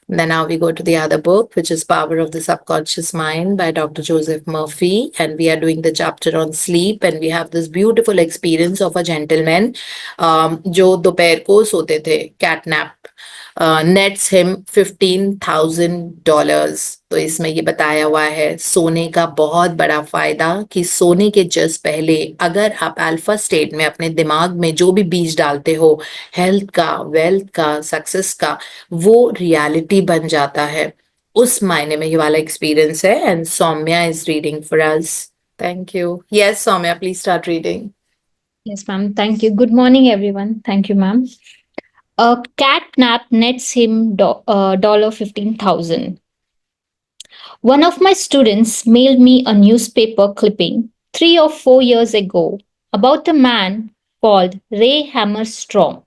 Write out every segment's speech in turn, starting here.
Then now we go to the other book, which is Power of the Subconscious Mind by Dr. Joseph Murphy. And we are doing the chapter on sleep. And we have this beautiful experience of a gentleman जो दोपहर को सोते थे, cat nap. Nets him $15,000. तो इसमें ये बताया हुआ है सोने का बहुत बड़ा फायदा कि सोने के जस्ट पहले अगर आप अल्फा स्टेट में अपने दिमाग में जो भी बीज डालते हो, हेल्थ का, वेल्थ का, सक्सेस का, वो रियलिटी बन जाता है. उस मायने में ये वाला एक्सपीरियंस है. And Saumya is reading for us. Thank you. Yes Saumya, please start reading. Yes, ma'am. Thank you. Good morning, everyone. Thank you, ma'am. A cat nap nets him dollar 15,000. One of my students mailed me a newspaper clipping 3 or 4 years ago about a man called Ray Hammerstrom,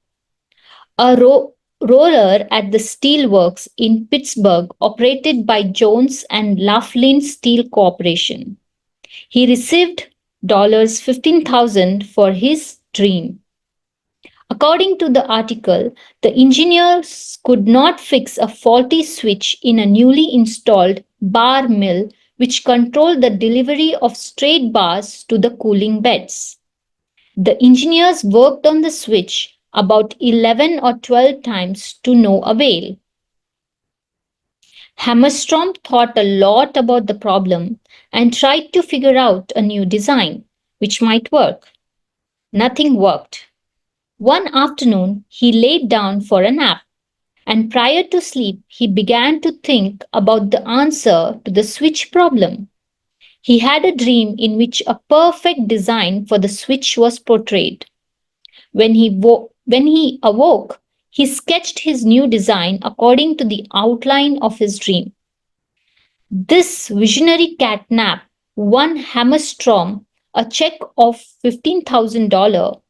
a roller at the steelworks in Pittsburgh operated by Jones and Laughlin Steel Corporation. He received $15,000 for his dream. According to the article, the engineers could not fix a faulty switch in a newly installed bar mill which controlled the delivery of straight bars to the cooling beds. The engineers worked on the switch about 11 or 12 times to no avail. Hammerstrom thought a lot about the problem and tried to figure out a new design which might work. Nothing worked. One afternoon, he laid down for a nap, and prior to sleep, he began to think about the answer to the switch problem. He had a dream in which a perfect design for the switch was portrayed. When he awoke, he sketched his new design according to the outline of his dream. This visionary cat nap won Hammerstrom a check of $15,000,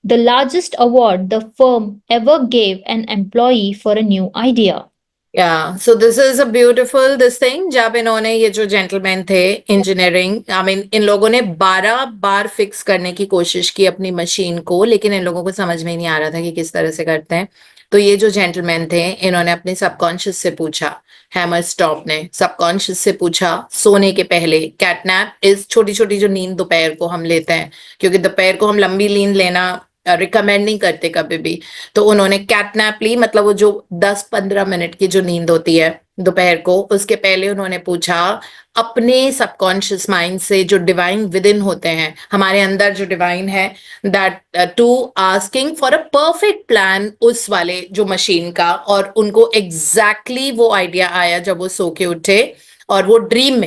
the largest award the firm ever gave an employee for a new idea. Yeah, so this is a beautiful this thing. जब इन्होंने ये जो gentleman थे engineering, I mean in लोगों ने 12 बार fix करने की कोशिश की अपनी मशीन को, लेकिन इन लोगों को समझ में ही नहीं आ रहा था कि किस तरह से करते हैं. तो ये जो जेंटलमैन थे, इन्होंने अपने सबकॉन्शियस से पूछा, हैमर स्टॉप ने सबकॉन्शियस से पूछा सोने के पहले. कैटनैप इज छोटी छोटी जो नींद दोपहर को हम लेते हैं, क्योंकि दोपहर को हम लंबी नींद लेना रिकमेंड नहीं करते कभी भी. तो उन्होंने कैटनैप ली, मतलब वो जो 10-15 मिनट की जो नींद होती है दोपहर को, उसके पहले उन्होंने पूछा अपने सबकॉन्शियस माइंड से जो डिवाइन विद इन होते हैं, हमारे अंदर जो डिवाइन है, that too asking for a perfect plan उस वाले जो मशीन का. और उनको एग्जैक्टली वो आइडिया आया जब वो सो के उठे, और वो ड्रीम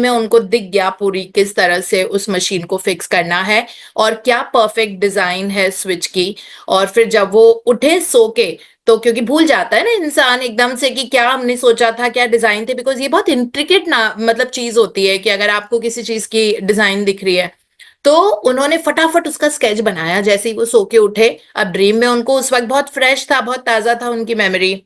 में उनको दिख गया पूरी किस तरह से उस मशीन को फिक्स करना है और क्या परफेक्ट डिजाइन है स्विच की. और फिर जब वो उठे सो के, तो क्योंकि भूल जाता है ना इंसान एकदम से कि क्या हमने सोचा था, क्या डिजाइन थे, बिकॉज ये बहुत इंट्रिकेट ना मतलब चीज होती है कि अगर आपको किसी चीज की डिजाइन दिख रही है. तो उन्होंने फटाफट उसका स्केच बनाया जैसे ही वो सो के उठे. अब ड्रीम में उनको उस वक्त बहुत फ्रेश था, बहुत ताजा था उनकी मेमोरी.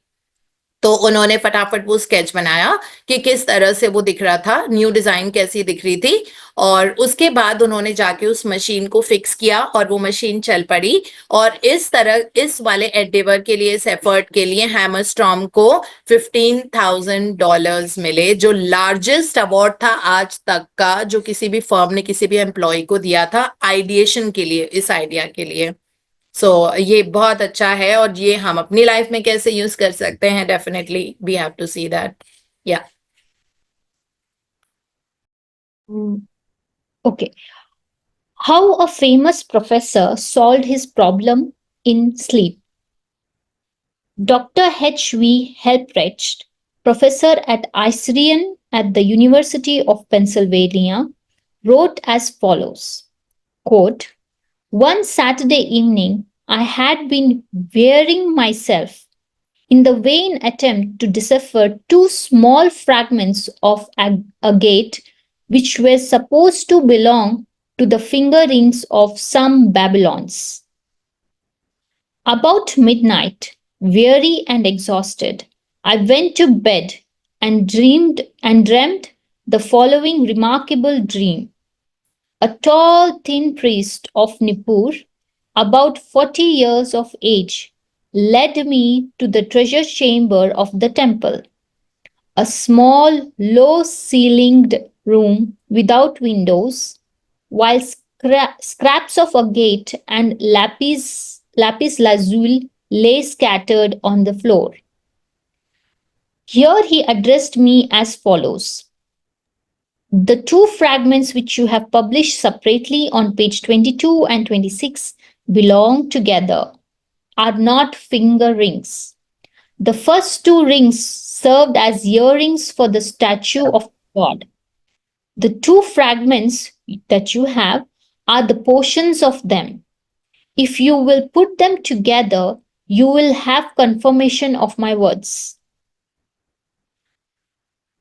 तो उन्होंने फटाफट वो स्केच बनाया कि किस तरह से वो दिख रहा था, न्यू डिजाइन कैसी दिख रही थी. और उसके बाद उन्होंने जाके उस मशीन को फिक्स किया और वो मशीन चल पड़ी. और इस तरह इस वाले एंडेवर के लिए, इस एफर्ट के लिए हैमरस्ट्रॉम को $15,000 मिले, जो लार्जेस्ट अवार्ड था आज तक का जो किसी भी फर्म ने किसी भी एम्प्लॉय को दिया था आइडिएशन के लिए, इस आइडिया के लिए. सो ये बहुत अच्छा है और ये हम अपनी लाइफ में कैसे यूज कर सकते हैं, definitely we have to see that. Yeah Okay. How a famous professor solved his problem in sleep. Dr. H.V. Helprecht, professor at Iserian at the University of Pennsylvania, wrote as follows, quote, one Saturday evening, I had been wearing myself in the vain attempt to decipher two small fragments of agate which were supposed to belong to the finger rings of some Babylons. About midnight, weary and exhausted, I went to bed and dreamed the following remarkable dream. A tall, thin priest of Nippur, about 40 years of age, led me to the treasure chamber of the temple, a small, low ceilinged room without windows, while scraps of agate and lapis lazuli lay scattered on the floor. Here he addressed me as follows: the two fragments which you have published separately on page 22 and 26 belong together, are not finger rings. The first two rings served as earrings for the statue of God. The two fragments that you have are the portions of them. If you will put them together, you will have confirmation of my words.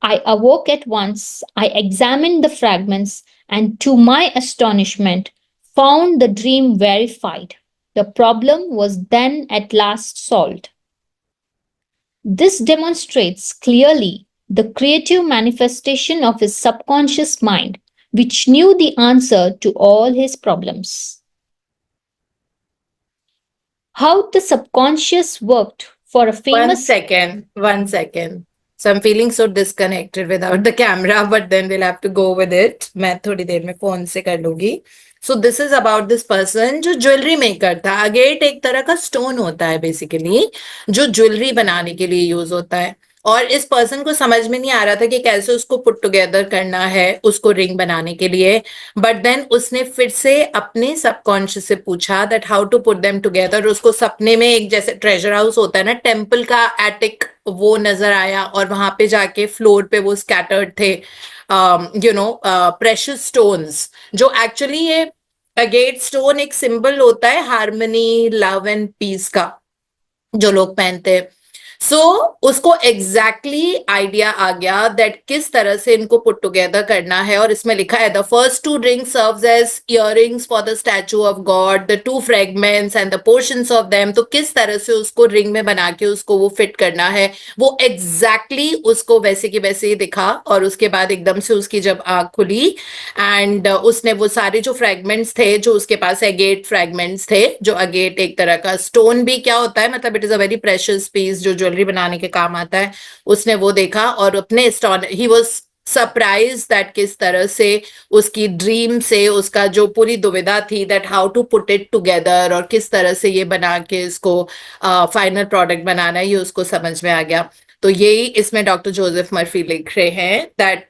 I awoke at once. I examined the fragments and, to my astonishment, found the dream verified. The problem was then at last solved. This demonstrates clearly the creative manifestation of his subconscious mind, which knew the answer to all his problems. How the subconscious worked for a One famous. second, 1 second. So I'm feeling so disconnected without the camera, but then we'll have to go with it. मैं थोड़ी देर में phone से कर लूंगी. So this is about this person जो jewellery maker था. Agate एक तरह का स्टोन होता है बेसिकली, जो ज्वेलरी बनाने के लिए यूज होता है. और इस पर्सन को समझ में नहीं आ रहा था कि कैसे उसको पुट टुगेदर करना है उसको रिंग बनाने के लिए. बट देन उसने फिर से अपने सबकॉन्शियस से पूछा that how to put them together. उसको सपने में एक जैसे ट्रेजर हाउस होता है ना, टेम्पल का एटिक, वो नजर आया और वहां पे जाके फ्लोर पे वो स्कैटर्ड थे प्रेशियस स्टोन्स, जो एक्चुअली ये अगेट स्टोन एक सिंबल होता है हार्मनी, लव एंड पीस का, जो लोग पहनते हैं. सो उसको एग्जैक्टली आइडिया आ गया दैट किस तरह से इनको पुट टुगेदर करना है. और इसमें लिखा है the first two ring serves as earrings for the statue of god, the two fragments and the portions of them. तो किस तरह से उसको रिंग में बना के उसको वो फिट करना है, वो एग्जैक्टली उसको वैसे की वैसे ही दिखा. और उसके बाद एकदम से उसकी जब आंख खुली एंड उसने वो सारे जो फ्रेगमेंट्स थे, जो उसके पास अगेट फ्रेगमेंट्स थे, जो अगेट एक तरह का स्टोन भी क्या होता है, मतलब it is a very precious piece जो ज्वेलरी बनाने के काम आता है, उसने वो देखा और अपने ही वाज सरप्राइज दैट किस तरह से उसकी ड्रीम से उसका जो पूरी दुविधा थी that how to put it together और किस तरह से ये बना के इसको फाइनल प्रोडक्ट बनाना है, ये उसको समझ में आ गया. तो यही इसमें डॉक्टर जोसेफ मर्फी लिख रहे हैं दैट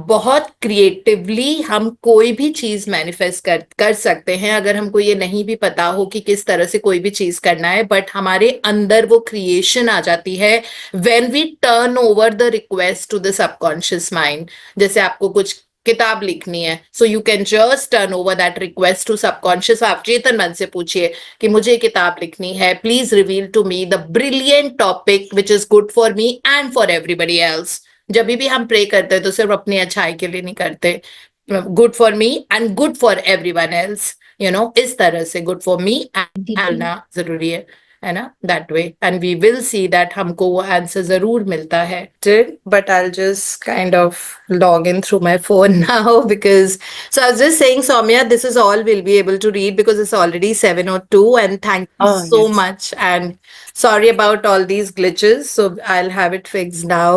बहुत क्रिएटिवली हम कोई भी चीज मैनिफेस्ट कर सकते हैं अगर हमको ये नहीं भी पता हो कि किस तरह से कोई भी चीज करना है, बट हमारे अंदर वो क्रिएशन आ जाती है when we turn over the request to the subconscious mind. जैसे आपको कुछ किताब लिखनी है, so you can just turn over that request to subconscious. आप चेतन मन से पूछिए कि मुझे किताब लिखनी है, please reveal to me the brilliant topic which is good for me and for everybody else. जब भी हम प्रे करते हैं तो सिर्फ अपनी अच्छाई के लिए नहीं करते, good for me and good for everyone else, इस तरह से गुड फॉर मी एंड जरूरी है ना, that way. And we will see that हमको वो आंसर जरूर मिलता है. But I will just kind of log in through my phone now because so I was just saying, Soumya, this is all we'll be able to read because it's already 7:02, and thank you so much, and sorry about all these glitches, so I'll have it fixed now.